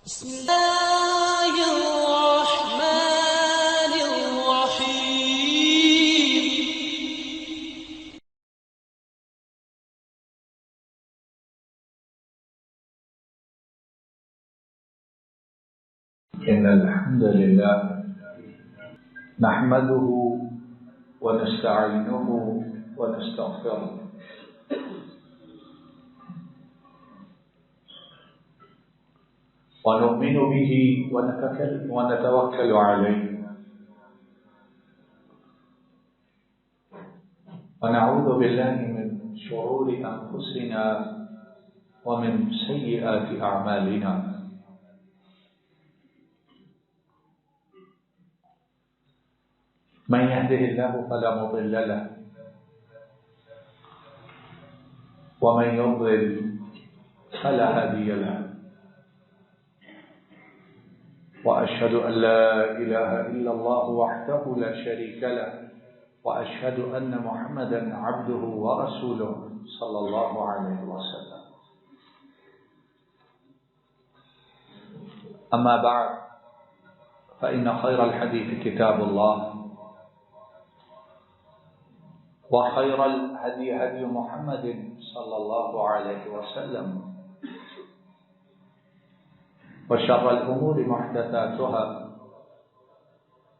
بسم الله الرحمن الرحيم. إن الحمد لله نحمده ونستعينه ونستغفره ونؤمن به ونتوكل عليه ونعوذ بالله من شرور أنفسنا ومن سيئات أعمالنا من يهده الله فلا مضل له ومن يضلل فلا هادي له وأشهد أن لا إله إلا الله وحده لا شريك له وأشهد أن محمدا عبده ورسوله صلى الله عليه وسلم. أما بعد فإن خير الحديث كتاب الله وخير الهدي هدي محمد صلى الله عليه وسلم وشر الأمور محدثاتها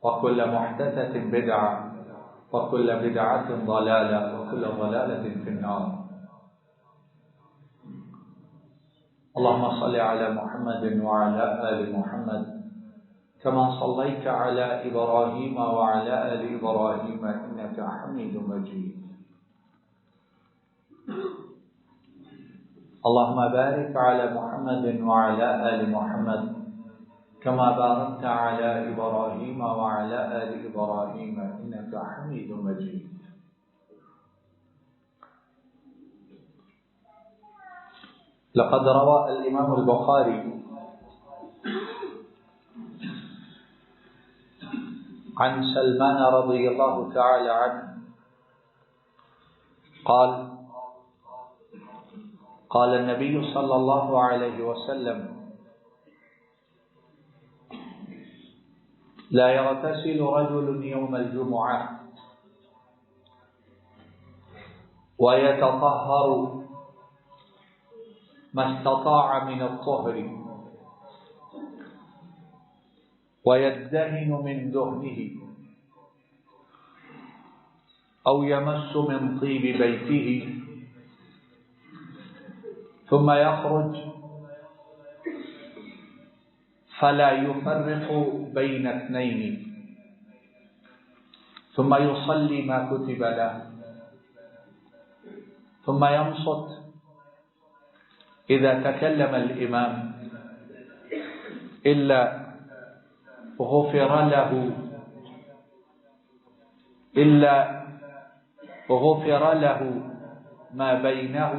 وكل محدثة بدعة وكل بدعة ضلالة وكل ضلالة في النار. اللهم صل على محمد وعلى آل محمد كما صليت على إبراهيم وعلى آل إبراهيم إنك حميد مجيد. اللهم بارك على محمد وعلى آل محمد كما باركت على إبراهيم وعلى آل إبراهيم إنك حميد مجيد. لقد روى الإمام البخاري عن سلمان رضي الله تعالى عنه قال النبي صلى الله عليه وسلم لا يغتسل رجل يوم الجمعة ويتطهر ما استطاع من الطهر ويدهن من دهنه أو يمس من طيب بيته ثم يخرج فلا يفرق بين اثنين ثم يصلي ما كتب له ثم ينصت إذا تكلم الإمام إلا غفر له ما بينه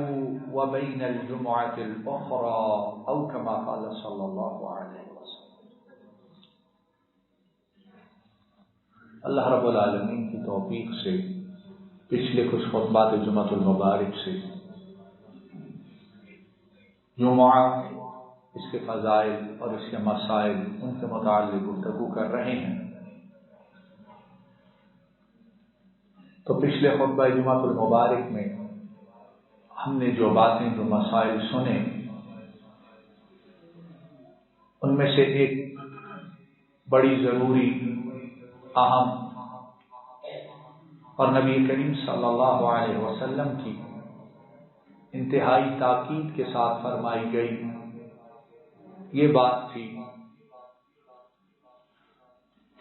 وبين الجمعة الأخرى أو كما قال صلى الله عليه وسلم. اللہ رب العالمین کی توفیق سے پچھلے کچھ خطبات جمعۃ المبارک سے جمعہ، اس کے فضائل اور اس کے مسائل، ان کے متعلق گفتگو کر رہے ہیں. تو پچھلے خطبہ جمعۃ المبارک میں ہم نے جو باتیں، جو مسائل سنے، ان میں سے ایک بڑی ضروری، اہم اور نبی کریم صلی اللہ علیہ وسلم کی انتہائی تاکید کے ساتھ فرمائی گئی یہ بات تھی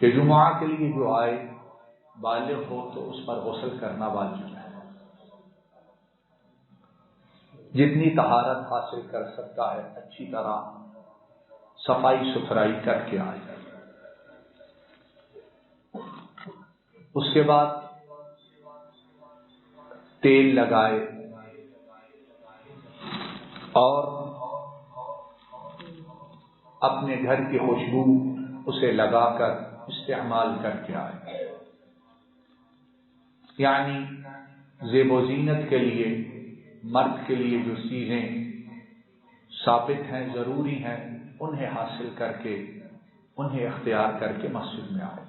کہ جمعہ کے لیے جو آئے بالغ ہو تو اس پر غسل کرنا واجب ہے. جتنی طہارت حاصل کر سکتا ہے اچھی طرح صفائی ستھرائی کر کے آئے. اس کے بعد تیل لگائے اور اپنے گھر کی خوشبو اسے لگا کر استعمال کر کے آئے. یعنی زیب و زینت کے لیے، مرد کے لیے جو چیزیں ثابت ہیں، ضروری ہیں، انہیں حاصل کر کے، انہیں اختیار کر کے مسجد میں آئے۔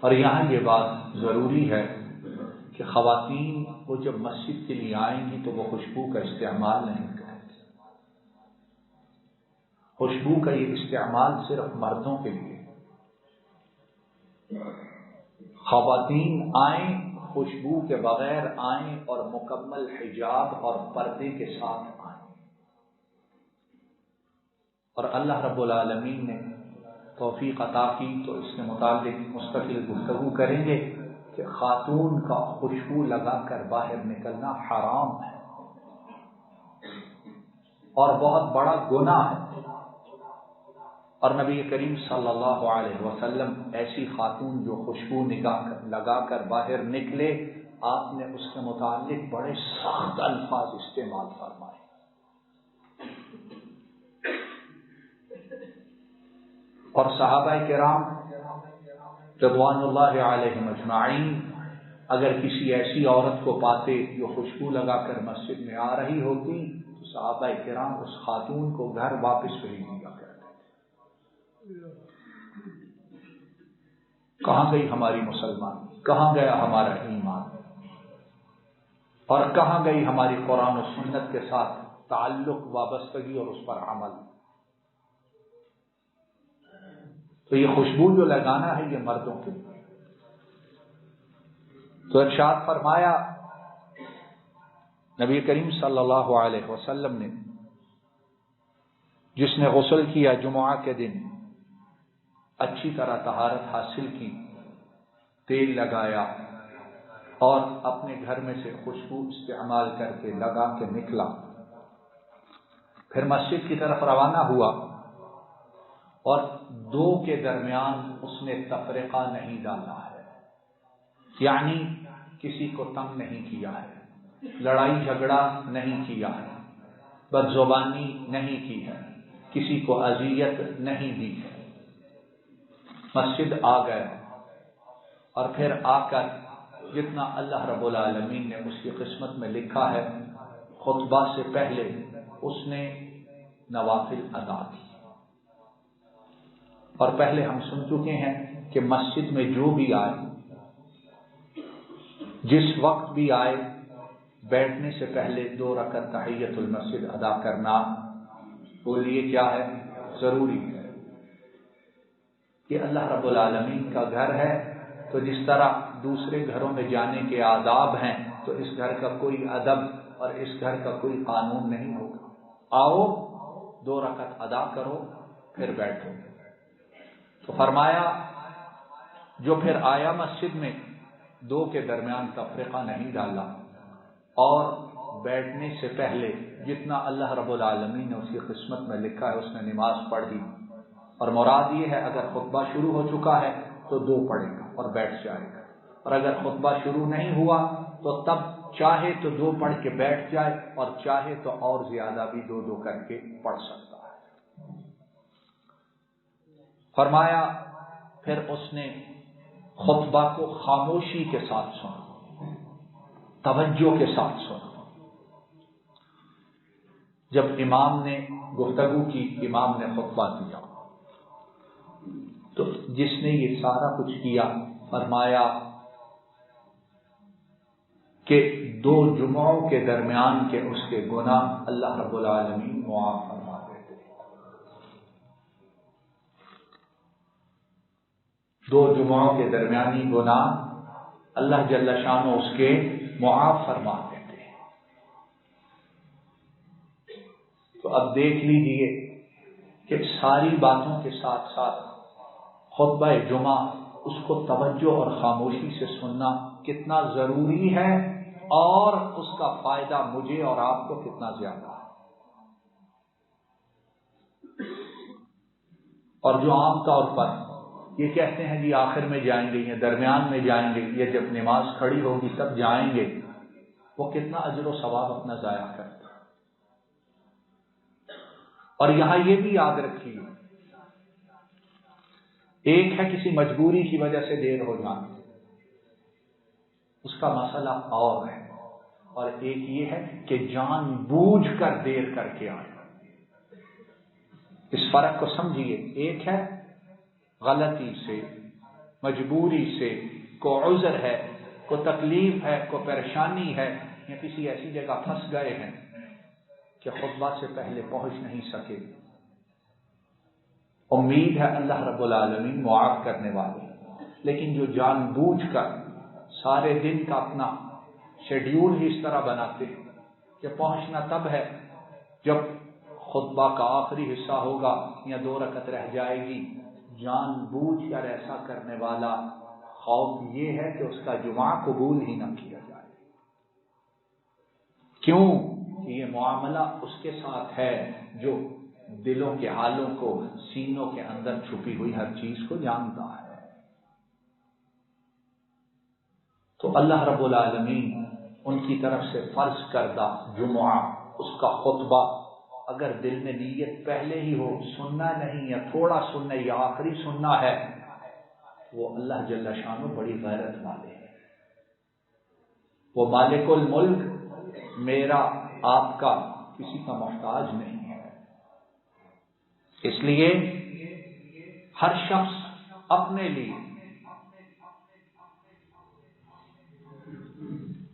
اور یہاں یہ بات ضروری ہے کہ خواتین وہ جب مسجد کے لیے آئیں گی تو وہ خوشبو کا استعمال نہیں کریں گی۔ خوشبو کا یہ استعمال صرف مردوں کے لیے۔ خواتین آئیں خوشبو کے بغیر آئیں اور مکمل حجاب اور پردے کے ساتھ آئیں۔ اور اللہ رب العالمین نے توفیق عطا کی تو اس کے متعلق مستقل گفتگو کریں گے کہ خاتون کا خوشبو لگا کر باہر نکلنا حرام ہے اور بہت بڑا گناہ ہے۔ اور نبی کریم صلی اللہ علیہ وسلم ایسی خاتون جو خوشبو لگا کر باہر نکلے، آپ نے اس کے متعلق بڑے سخت الفاظ استعمال فرمائے۔ اور صحابہ کرام رضوان اللہ علیہم اجمعین اگر کسی ایسی عورت کو پاتے جو خوشبو لگا کر مسجد میں آ رہی ہوتی تو صحابہ کرام اس خاتون کو گھر واپس بھیج دیا کرتے۔ کہاں گئی ہماری مسلمان، کہاں گیا ہمارا ایمان، اور کہاں گئی ہماری قرآن و سنت کے ساتھ تعلق، وابستگی اور اس پر عمل۔ تو یہ خوشبو جو لگانا ہے یہ مردوں کے لیے۔ تو ارشاد فرمایا نبی کریم صلی اللہ علیہ وسلم نے، جس نے غسل کیا جمعہ کے دن، اچھی طرح طہارت حاصل کی، تیل لگایا اور اپنے گھر میں سے خوشبو استعمال کر کے لگا کے نکلا، پھر مسجد کی طرف روانہ ہوا اور دو کے درمیان اس نے تفرقہ نہیں ڈالا ہے، یعنی کسی کو تنگ نہیں کیا ہے، لڑائی جھگڑا نہیں کیا ہے، بدزبانی نہیں کی ہے، کسی کو اذیت نہیں دی ہے۔ مسجد آ گیا اور پھر آ کر جتنا اللہ رب العالمین نے اس کی قسمت میں لکھا ہے، خطبہ سے پہلے اس نے نوافل ادا کی۔ اور پہلے ہم سن چکے ہیں کہ مسجد میں جو بھی آئے، جس وقت بھی آئے، بیٹھنے سے پہلے 2 رکعت تحیۃ المسجد ادا کرنا وہ لیے کیا ہے؟ ضروری ہے۔ کہ اللہ رب العالمین کا گھر ہے تو جس طرح دوسرے گھروں میں جانے کے آداب ہیں تو اس گھر کا کوئی ادب اور اس گھر کا کوئی قانون نہیں ہوگا۔ آؤ 2 رکعت ادا کرو پھر بیٹھو۔ تو فرمایا جو پھر آیا مسجد میں 2 کے درمیان تفرقہ نہیں ڈالا اور بیٹھنے سے پہلے جتنا اللہ رب العالمین نے اس کی قسمت میں لکھا ہے اس نے نماز پڑھی۔ اور مراد یہ ہے اگر خطبہ شروع ہو چکا ہے تو 2 پڑھے گا اور بیٹھ جائے گا، اور اگر خطبہ شروع نہیں ہوا تو تب چاہے تو 2 پڑھ کے بیٹھ جائے اور چاہے تو اور زیادہ بھی 2 کر کے پڑھ سکتا ہے۔ فرمایا پھر اس نے خطبہ کو خاموشی کے ساتھ سنا، توجہ کے ساتھ سنا۔ جب امام نے گفتگو کی، امام نے خطبہ دیا، تو جس نے یہ سارا کچھ کیا، فرمایا کہ 2 جمعوں کے درمیان کے اس کے گناہ اللہ رب العالمین معاف فرما دیتے ہیں۔ 2 جمعوں کے درمیانی گناہ اللہ جل شانہ اس کے معاف فرما دیتے ہیں۔ تو اب دیکھ لیجئے کہ ساری باتوں کے ساتھ ساتھ خطبہ جمعہ اس کو توجہ اور خاموشی سے سننا کتنا ضروری ہے اور اس کا فائدہ مجھے اور آپ کو کتنا زیادہ ہے۔ اور جو عام طور پر یہ کہتے ہیں جی آخر میں جائیں گے یا درمیان میں جائیں گے یا جب نماز کھڑی ہوگی تب جائیں گے، وہ کتنا اجر و ثواب اپنا ضائع کرتا ہے۔ اور یہاں یہ بھی یاد رکھیے، ایک ہے کسی مجبوری کی وجہ سے دیر ہو جانا، اس کا مسئلہ اور ہے، اور ایک یہ ہے کہ جان بوجھ کر دیر کر کے آنا۔ اس فرق کو سمجھیے، ایک ہے غلطی سے، مجبوری سے، کو عذر ہے، کو تکلیف ہے، کو پریشانی ہے، یا کسی ایسی جگہ پھنس گئے ہیں کہ خطبہ سے پہلے پہنچ نہیں سکے۔ امید ہے اللہ رب العالمین معاف کرنے والے، لیکن جو جان بوجھ کر سارے دن کا اپنا شیڈیول ہی اس طرح بناتے ہیں کہ پہنچنا تب ہے جب خطبہ کا آخری حصہ ہوگا یا 2 رکعت رہ جائے گی، جان بوجھ کر ایسا کرنے والا خوف یہ ہے کہ اس کا جمعہ قبول ہی نہ کیا جائے۔ کیوں؟ کہ یہ معاملہ اس کے ساتھ ہے جو دلوں کے حالوں کو، سینوں کے اندر چھپی ہوئی ہر چیز کو جانتا ہے۔ تو اللہ رب العالمین ان کی طرف سے فرض کردہ جمعہ، اس کا خطبہ اگر دل میں نیت پہلے ہی ہو، سننا نہیں یا تھوڑا سننا یا آخری سننا ہے، وہ اللہ جل شانہ بڑی غیرت والے ہیں۔ وہ مالک الملک، میرا آپ کا کسی کا محتاج نہیں ہے۔ اس لیے ہر شخص اپنے لیے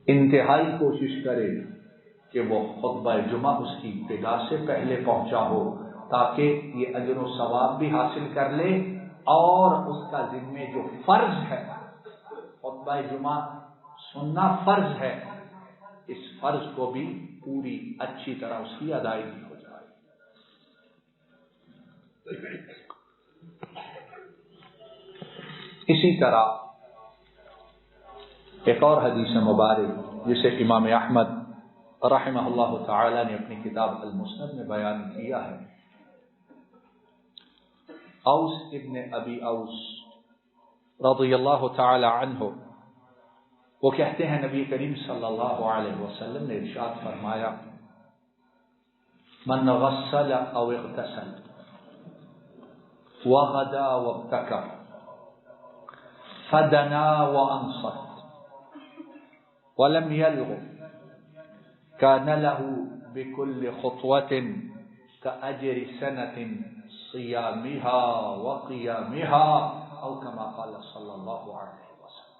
انتہائی کوشش کرے کہ وہ خطبہ جمعہ اس کی ابتدا سے پہلے پہنچا ہو، تاکہ یہ اجر و ثواب بھی حاصل کر لے، اور اس کا ذمہ جو فرض ہے، خطبہ جمعہ سننا فرض ہے، اس فرض کو بھی پوری اچھی طرح اس کی ادائیگی ہو جائے۔ اسی طرح ایک اور حدیث مبارک جسے امام احمد رحمہ اللہ تعالی نے اپنی کتاب المسند میں بیان کیا ہے، اوس ابن ابی اوس رضی اللہ تعالی عنہ، وہ کہتے ہیں نبی کریم صلی اللہ علیہ وسلم نے ارشاد فرمایا، من غسل او اغتسل وغدا وابتکر فدنا وانصت ولم يلغ كان له بكل خطوة كأجر سنة صيامها وقيامها أو كما قال صلى الله عليه وسلم۔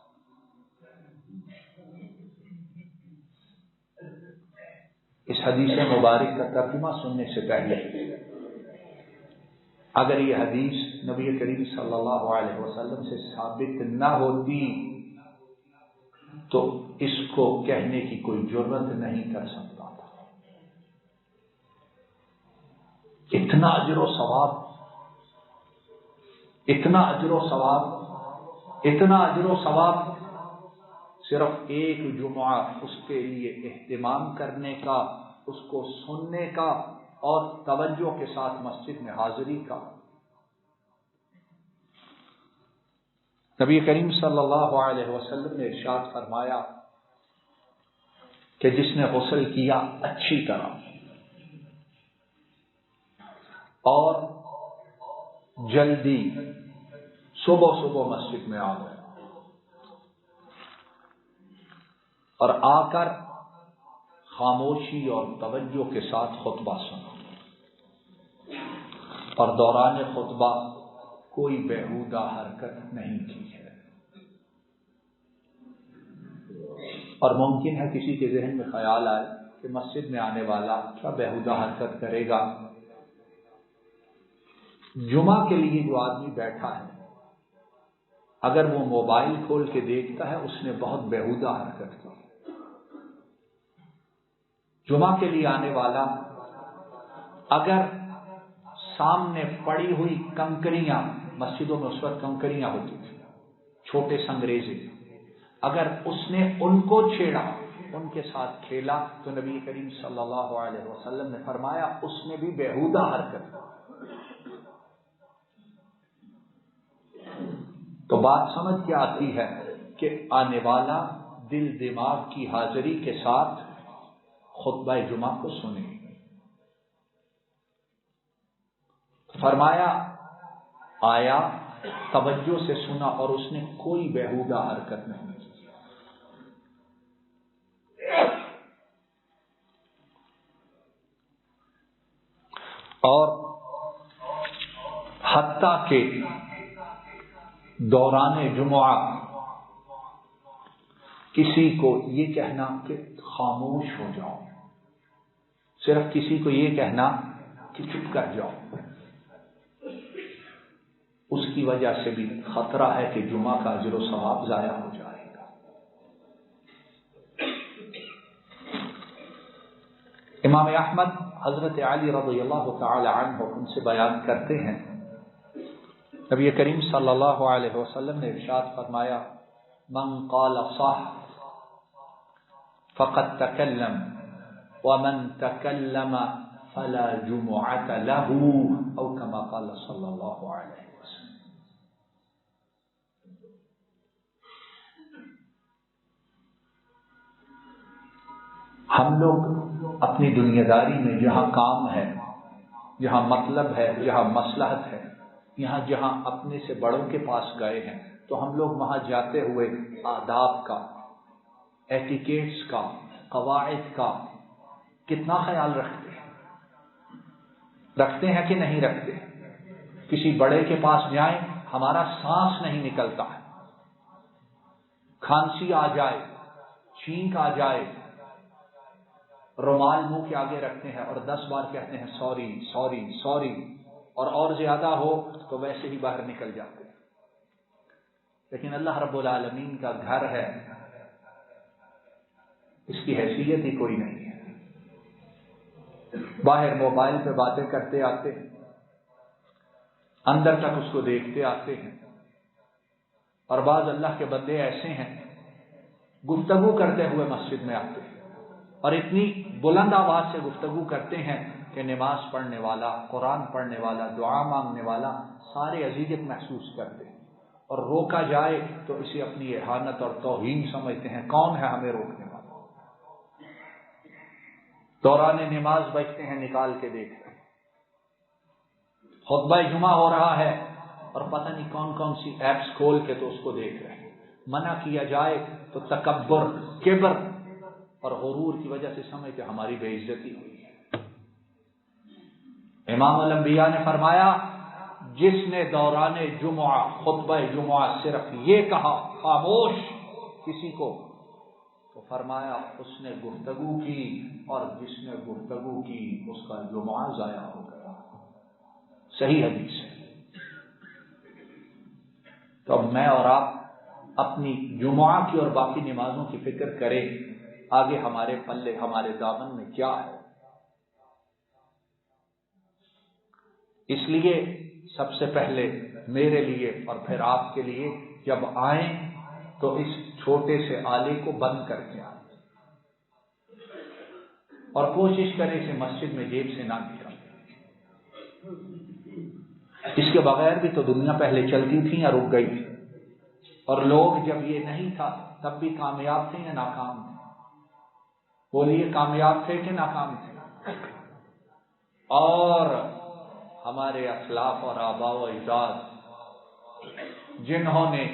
اس حدیث مبارک کا ترجمہ سننے سے پہلے اگر یہ حدیث نبی کریم صلی اللہ علیہ وسلم سے ثابت نہ ہوتی تو اس کو کہنے کی کوئی جرات نہیں کر سکتا تھا۔ اتنا اجر و ثواب، اتنا اجر و ثواب، اتنا اجر و ثواب صرف ایک جمعہ اس کے لیے اہتمام کرنے کا، اس کو سننے کا اور توجہ کے ساتھ مسجد میں حاضری کا۔ نبی کریم صلی اللہ علیہ وسلم نے ارشاد فرمایا کہ جس نے غسل کیا اچھی طرح اور جلدی صبح صبح مسجد میں آ گیا اور آ کر خاموشی اور توجہ کے ساتھ خطبہ سنا اور دوران خطبہ کوئی بیہودہ حرکت نہیں کی ہے، اور ممکن ہے کسی کے ذہن میں خیال آئے کہ مسجد میں آنے والا کیا بیہودہ حرکت کرے گا۔ جمعہ کے لیے جو آدمی بیٹھا ہے اگر وہ موبائل کھول کے دیکھتا ہے اس نے بہت بیہودہ حرکت کی۔ جمعہ کے لیے آنے والا اگر سامنے پڑی ہوئی کنکریاں، مسجدوں میں اس وقت کنکریاں ہوتی تھیں، چھوٹے سنگریزے، اگر اس نے ان کو چھیڑا، ان کے ساتھ کھیلا، تو نبی کریم صلی اللہ علیہ وسلم نے فرمایا اس نے بھی بیہودہ حرکت کی۔ تو بات سمجھ کے آتی ہے کہ آنے والا دل دماغ کی حاضری کے ساتھ خطبہ جمعہ کو سنے۔ فرمایا آیا، توجہ سے سنا اور اس نے کوئی بیہودہ حرکت نہیں کی۔ اور حتیٰ کہ دوران جمعہ کسی کو یہ کہنا کہ خاموش ہو جاؤ، صرف کسی کو یہ کہنا کہ چپ کر جاؤ، اس کی وجہ سے بھی خطرہ ہے کہ جمعہ کا اجر و ثواب ضائع ہو جائے گا۔ امام احمد حضرت علی رضی اللہ تعالی عنہ ان سے بیان کرتے ہیں، نبی کریم صلی اللہ علیہ وسلم نے ارشاد فرمایا، من قال صح فقد تکلم ومن تکلم فلا جمعة له، او كما قال صلی اللہ علیہ وسلم۔ ہم لوگ اپنی دنیا داری میں جہاں کام ہے، جہاں مطلب ہے، جہاں مصلحت ہے، یہاں جہاں اپنے سے بڑوں کے پاس گئے ہیں، تو ہم لوگ وہاں جاتے ہوئے آداب کا، ایٹیکیٹس کا، قواعد کا کتنا خیال رکھتے ہیں کہ نہیں رکھتے؟ کسی بڑے کے پاس جائیں، ہمارا سانس نہیں نکلتا ہے، کھانسی آ جائے، چھینک آ جائے، رومال منہ کے آگے رکھتے ہیں اور 10 بار کہتے ہیں سوری سوری سوری، اور زیادہ ہو تو ویسے ہی باہر نکل جاتے ہیں۔ لیکن اللہ رب العالمین کا گھر ہے، اس کی حیثیت ہی کوئی نہیں ہے۔ باہر موبائل پہ باتیں کرتے آتے ہیں، اندر تک اس کو دیکھتے آتے ہیں، اور بعض اللہ کے بندے ایسے ہیں گفتگو کرتے ہوئے مسجد میں آتے ہیں، اور اتنی بلند آواز سے گفتگو کرتے ہیں کہ نماز پڑھنے والا، قرآن پڑھنے والا، دعا مانگنے والا سارے اذیت محسوس کرتے ہیں، اور روکا جائے تو اسے اپنی اہانت اور توہین سمجھتے ہیں۔ کون ہے ہمیں روکنے والا؟ دوران نماز بچتے ہیں، نکال کے دیکھتے ہیں، خطبہ جمعہ ہو رہا ہے اور پتہ نہیں کون کون سی ایپس کھول کے تو اس کو دیکھ رہے ہیں۔ منع کیا جائے تو تکبر، کبر اور غرور کی وجہ سے سمجھتے ہماری بے عزتی ہوئی ہے۔ امام الانبیاء نے فرمایا، جس نے دوران جمعہ، خطبہ جمعہ صرف یہ کہا خاموش کسی کو، تو فرمایا اس نے گفتگو کی، اور جس نے گفتگو کی اس کا جمعہ ضائع ہو گیا۔ صحیح حدیث ہے۔ تو اب میں اور آپ اپنی جمعہ کی اور باقی نمازوں کی فکر کریں، آگے ہمارے پلے، ہمارے دامن میں کیا ہے۔ اس لیے سب سے پہلے میرے لیے اور پھر آپ کے لیے، جب آئیں تو اس چھوٹے سے آلے کو بند کر کے آئیں، اور کوشش کریں کہ مسجد میں جیب سے نہ نکلیں۔ اس کے بغیر بھی تو دنیا پہلے چلتی تھی یا رک گئی تھی، اور لوگ جب یہ نہیں تھا تب بھی کامیاب تھے یا ناکام تھے؟ بولیے، کامیاب تھے کہ ناکام تھے؟ اور ہمارے اسلاف اور آباء و اجداد جنہوں نے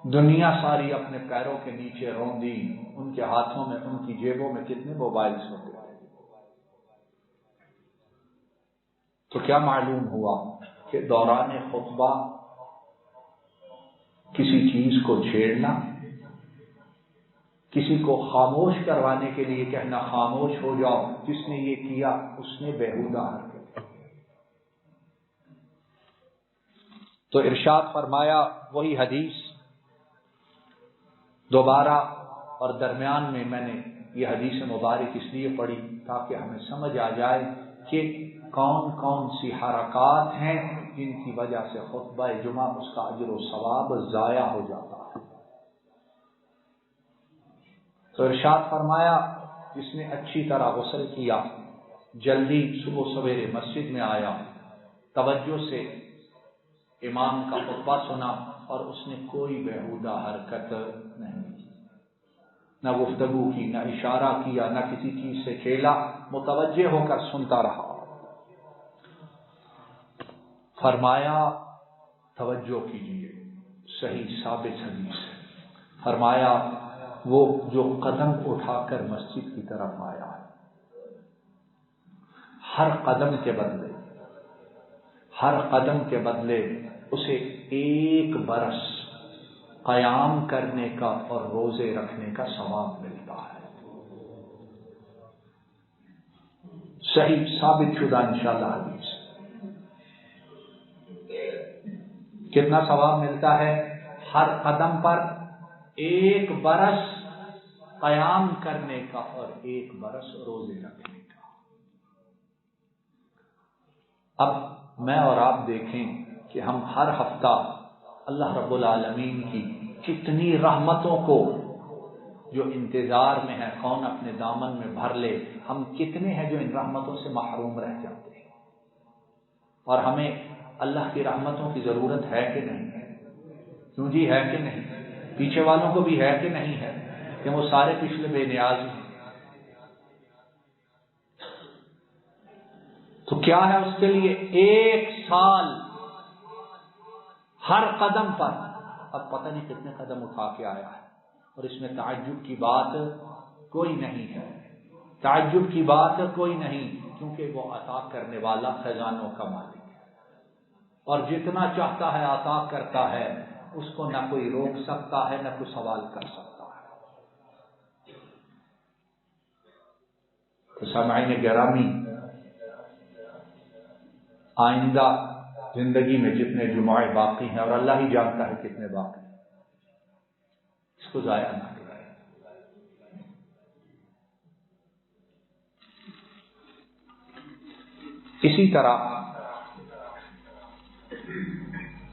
دنیا ساری اپنے پیروں کے نیچے رون دی، ان کے ہاتھوں میں، ان کی جیبوں میں کتنے موبائلز ہوتے ہیں؟ تو کیا معلوم ہوا کہ دوران خطبہ کسی چیز کو چھیڑنا، کسی کو خاموش کروانے کے لیے کہنا خاموش ہو جاؤ، جس نے یہ کیا اس نے بیہودہ حرکت۔ تو ارشاد فرمایا، وہی حدیث دوبارہ، اور درمیان میں میں نے یہ حدیث مبارک اس لیے پڑھی تاکہ ہمیں سمجھ آ جائے کہ کون کون سی حرکات ہیں جن کی وجہ سے خطبہ جمعہ اس کا اجر و ثواب ضائع ہو جاتا ہے۔ تو ارشاد فرمایا، جس نے اچھی طرح غسل کیا، جلدی صبح سویرے مسجد میں آیا، توجہ سے امام کا خطبہ سنا، اور اس نے کوئی بیہودہ حرکت نہیں کی، نہ گفتگو کی، نہ اشارہ کیا، نہ کسی چیز سے کھیلا، متوجہ ہو کر سنتا رہا۔ فرمایا توجہ کیجیے، صحیح ثابت حدیث ہے، فرمایا وہ جو قدم اٹھا کر مسجد کی طرف آیا ہے، ہر قدم کے بدلے ہر قدم کے بدلے اسے 1 برس قیام کرنے کا اور روزے رکھنے کا ثواب ملتا ہے۔ صحیح ثابت شدہ انشاءاللہ حدیث۔ کتنا ثواب ملتا ہے؟ ہر قدم پر 1 برس قیام کرنے کا اور 1 برس روزے رکھنے کا۔ اب میں اور آپ دیکھیں کہ ہم ہر ہفتہ اللہ رب العالمین کی کتنی رحمتوں کو جو انتظار میں ہے، کون اپنے دامن میں بھر لے، ہم کتنے ہیں جو ان رحمتوں سے محروم رہ جاتے ہیں۔ اور ہمیں اللہ کی رحمتوں کی ضرورت ہے کہ نہیں ہے؟ کیوں جی، ہے کہ نہیں؟ پیچھے والوں کو بھی ہے کہ نہیں ہے کہ وہ سارے پچھلے بے نیاز ہیں؟ تو کیا ہے اس کے لیے 1 سال ہر قدم پر، اب پتہ نہیں کتنے قدم اٹھا کے آیا ہے، اور اس میں تعجب کی بات کوئی نہیں ہے، تعجب کی بات کوئی نہیں، کیونکہ وہ عطا کرنے والا خزانوں کا مالک ہے، اور جتنا چاہتا ہے عطا کرتا ہے، اس کو نہ کوئی روک سکتا ہے نہ کوئی سوال کر سکتا ہے۔ تو سامعین گرامی، آئندہ زندگی میں جتنے جمعے باقی ہیں، اور اللہ ہی جانتا ہے کتنے باقی ہیں، اس کو ضائع نہ کریں۔ اسی طرح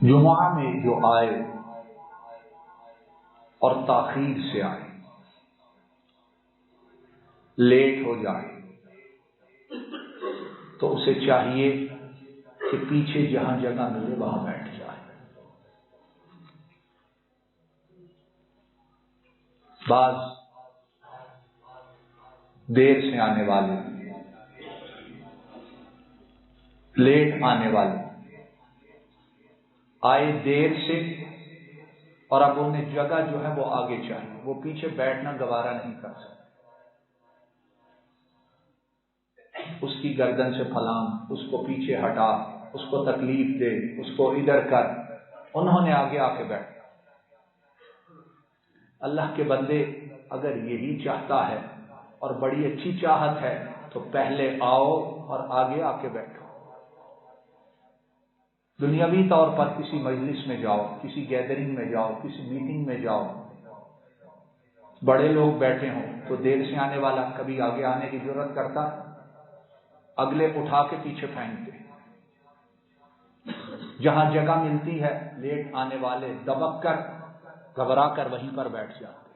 جمعہ میں جو آئے اور تاخیر سے آئے، لیٹ ہو جائے، تو اسے چاہیے کہ پیچھے جہاں جگہ ملے وہاں بیٹھ جائے۔ بعض دیر سے آنے والے، لیٹ آنے والے آئے دیر سے، اور اب انہیں جگہ جو ہے وہ آگے چاہیے، وہ پیچھے بیٹھنا گوارا نہیں کر سکتے۔ اس کی گردن سے پھلانگ، اس کو پیچھے ہٹا، اس کو تکلیف دے، اس کو ادھر کر، انہوں نے آگے آ کے بیٹھا۔ اللہ کے بندے اگر یہی چاہتا ہے اور بڑی اچھی چاہت ہے تو پہلے آؤ اور آگے آ کے بیٹھو۔ دنیاوی طور پر کسی مجلس میں جاؤ، کسی گیدرنگ میں جاؤ، کسی میٹنگ میں جاؤ، بڑے لوگ بیٹھے ہوں تو دیر سے آنے والا کبھی آگے آنے کی ضرورت کرتا ہے؟ اگلے اٹھا کے پیچھے پھینکتے۔ جہاں جگہ ملتی ہے لیٹ آنے والے دبک کر، گھبرا کر وہیں پر بیٹھ جاتے۔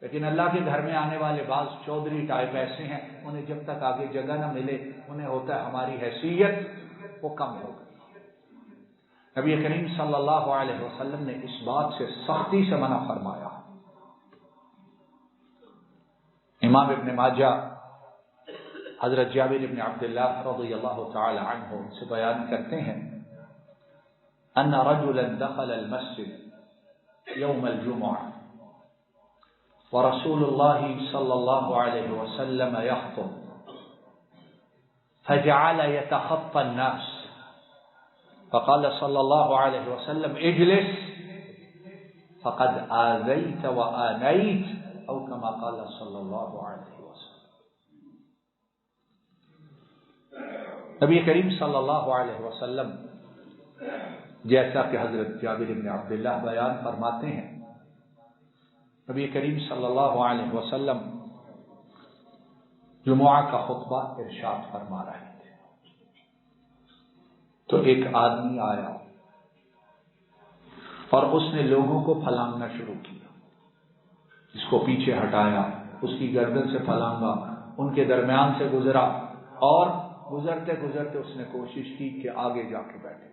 لیکن اللہ کے گھر میں آنے والے بعض چودھری ٹائپ ایسے ہیں، انہیں جب تک آگے جگہ نہ ملے انہیں ہوتا ہے ہماری حیثیت وہ کم ہو گئی۔ نبی کریم صلی اللہ علیہ وسلم نے اس بات سے سختی سے منع فرمایا۔ امام ابن ماجہ حضرت جابر بن عبداللہ رضی اللہ تعالی عنہ سے بیان کرتے ہیں، ان رجلا دخل المسجد يوم الجمعة ورسول الله صلى الله عليه وسلم يخطب فجعل يتخطى الناس فقال صلى الله عليه وسلم اجلس فقد آذيت وآنيت أو كما قال صلى الله عليه وسلم۔ نبی کریم صلی اللہ علیہ وسلم جیسا کہ حضرت جابر بن عبداللہ بیان فرماتے ہیں، نبی کریم صلی اللہ علیہ وسلم جمعہ کا خطبہ ارشاد فرما رہے تھے، تو ایک آدمی آیا اور اس نے لوگوں کو پھلانگنا شروع کیا، اس کو پیچھے ہٹایا، اس کی گردن سے پھلانگا، ان کے درمیان سے گزرا، اور گزرتے گزرتے اس نے کوشش کی کہ آگے جا کے بیٹھے۔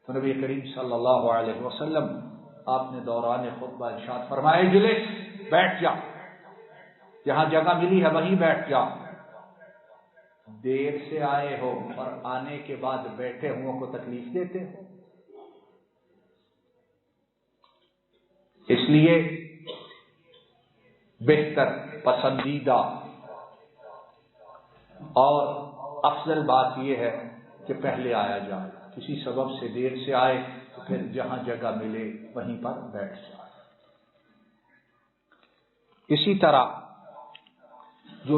تو نبی کریم صلی اللہ علیہ وسلم آپ نے دوران خطبہ ارشاد فرمایا اجلس، بیٹھ جا، جہاں جگہ ملی ہے وہیں بیٹھ جا۔ دیر سے آئے ہو اور آنے کے بعد بیٹھے ہوں کو تکلیف دیتے ہو، اس لیے بہتر، پسندیدہ اور افضل بات یہ ہے کہ پہلے آیا جائے، کسی سبب سے دیر سے آئے تو پھر جہاں جگہ ملے وہیں پر بیٹھ جائے۔ اسی طرح جو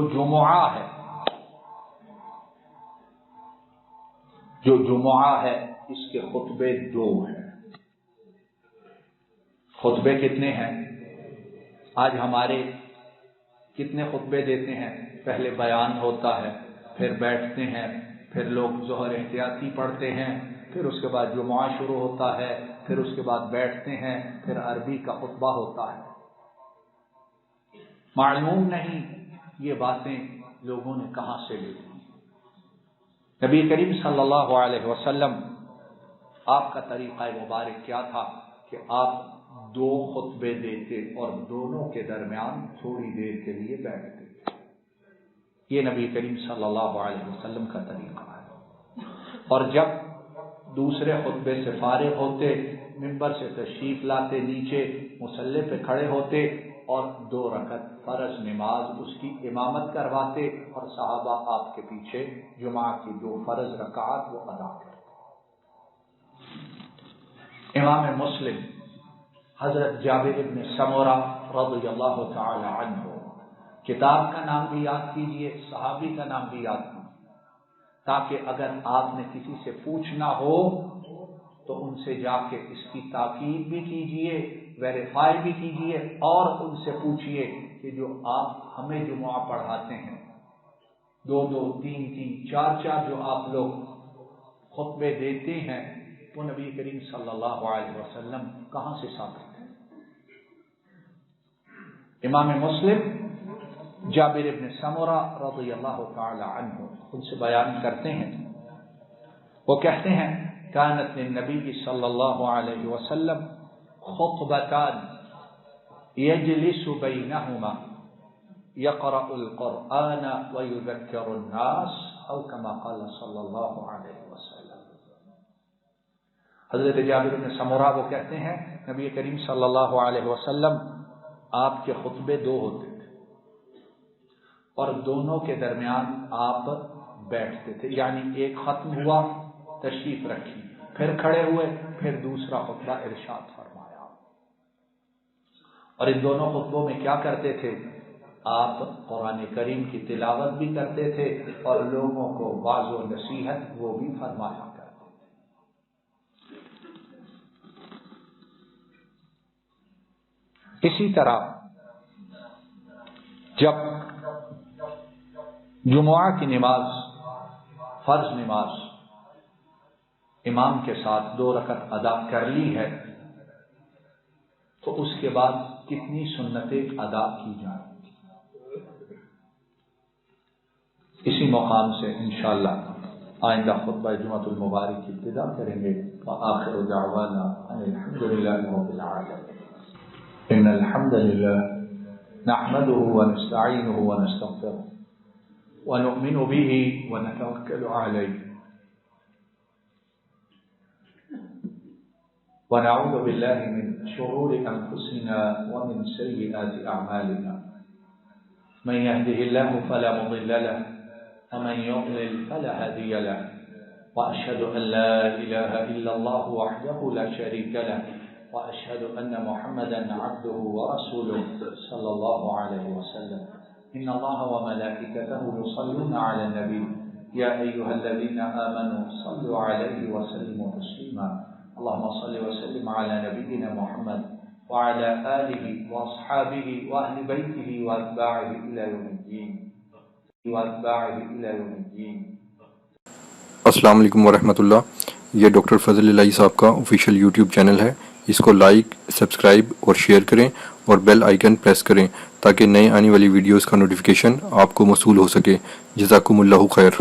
جمعہ ہے اس کے خطبے 2 ہیں۔ خطبے کتنے ہیں؟ آج ہمارے کتنے خطبے دیتے ہیں؟ پہلے بیان ہوتا ہے، پھر بیٹھتے ہیں، پھر لوگ ظہر احتیاطی پڑھتے ہیں، پھر اس کے بعد جمعہ شروع ہوتا ہے، پھر اس کے بعد بیٹھتے ہیں، پھر عربی کا خطبہ ہوتا ہے۔ معلوم نہیں یہ باتیں لوگوں نے کہاں سے لی۔ نبی کریم صلی اللہ علیہ وسلم آپ کا طریقہ مبارک کیا تھا کہ آپ 2 خطبے دیتے اور دونوں کے درمیان تھوڑی دیر کے لیے بیٹھتے۔ یہ نبی کریم صلی اللہ علیہ وسلم کا طریقہ ہے۔ اور جب دوسرے خطبے سے فارغ ہوتے، منبر سے تشریف لاتے، نیچے مصلی پہ کھڑے ہوتے اور 2 رکعت فرض نماز اس کی امامت کرواتے اور صحابہ آپ کے پیچھے جمعہ کی 2 فرض رکعات وہ ادا کرتے۔ امام مسلم حضرت جابر بن سمرہ رضی اللہ تعالی عنہ، کتاب کا نام بھی یاد کیجئے، صحابی کا نام بھی یاد کیجئے، تاکہ اگر آپ نے کسی سے پوچھنا ہو تو ان سے جا کے اس کی تاکید بھی کیجئے، ویریفائی بھی کیجئے، اور ان سے پوچھئے کہ جو آپ ہمیں جمعہ پڑھاتے ہیں 2-2 3-3 4-4 جو آپ لوگ خطبے دیتے ہیں وہ نبی کریم صلی اللہ علیہ وسلم کہاں سے ثابت ہے؟ امام مسلم جابر بن سمرہ رضی اللہ تعالی عنہ ان سے بیان کرتے ہیں، وہ کہتے ہیں كانت للنبي صلى الله عليه وسلم خطبتان يجلس بينهما يقرأ القرآن ويذكر الناس أو كما قال صلى الله عليه وسلم۔ حضرت جابر بن سمرہ وہ کہتے ہیں نبی کریم صلی اللہ علیہ وسلم آپ کے خطبے 2 ہوتے تھے اور دونوں کے درمیان آپ بیٹھتے تھے، یعنی ایک ختم ہوا تشریف رکھی، پھر کھڑے ہوئے، پھر دوسرا خطبہ ارشاد فرمایا۔ اور ان دونوں خطبوں میں کیا کرتے تھے؟ آپ قرآن کریم کی تلاوت بھی کرتے تھے اور لوگوں کو واعظ و نصیحت وہ بھی فرمایا کرتے تھے۔ اسی طرح جب جمعہ کی نماز، فرض نماز امام کے ساتھ 2 رکعت ادا کر لی ہے تو اس کے بعد کتنی سنتیں ادا کی جائیں؟ اسی مقام سے انشاءاللہ آئندہ خطبہ جمعۃ المبارک کی ابتدا کریں گے۔ وآخر دعوانا ان الحمد للہ رب العالمین۔ ان الحمد للہ نحمده ونستعینه ونستغفره ونؤمن به ونتوکل علیہ ونعوذ بالله من شرور أنفسنا ومن سيئات أعمالنا، من يهده الله فلا مضل له ومن يضلل فلا هادي له، وأشهد أن لا إله إلا الله وحده لا شريك له، وأشهد أن محمدا عبده ورسوله صلى الله عليه وسلم۔ إن الله وملائكته يصلون على النبي يا أيها الذين آمنوا صلوا عليه وسلموا تسليما۔ اللهم صل وسلم على نبينا محمد وعلى آله وأصحابه وأهل بيته وأتباعه إلى يوم الدين السلام علیکم ورحمۃ اللہ۔ یہ ڈاکٹر فضل الہی صاحب کا آفیشیل یوٹیوب چینل ہے، اس کو لائک، سبسکرائب اور شیئر کریں اور بیل آئیکن پریس کریں تاکہ نئے آنے والی ویڈیوز کا نوٹیفیکیشن آپ کو موصول ہو سکے۔ جزاکم اللہ خیر۔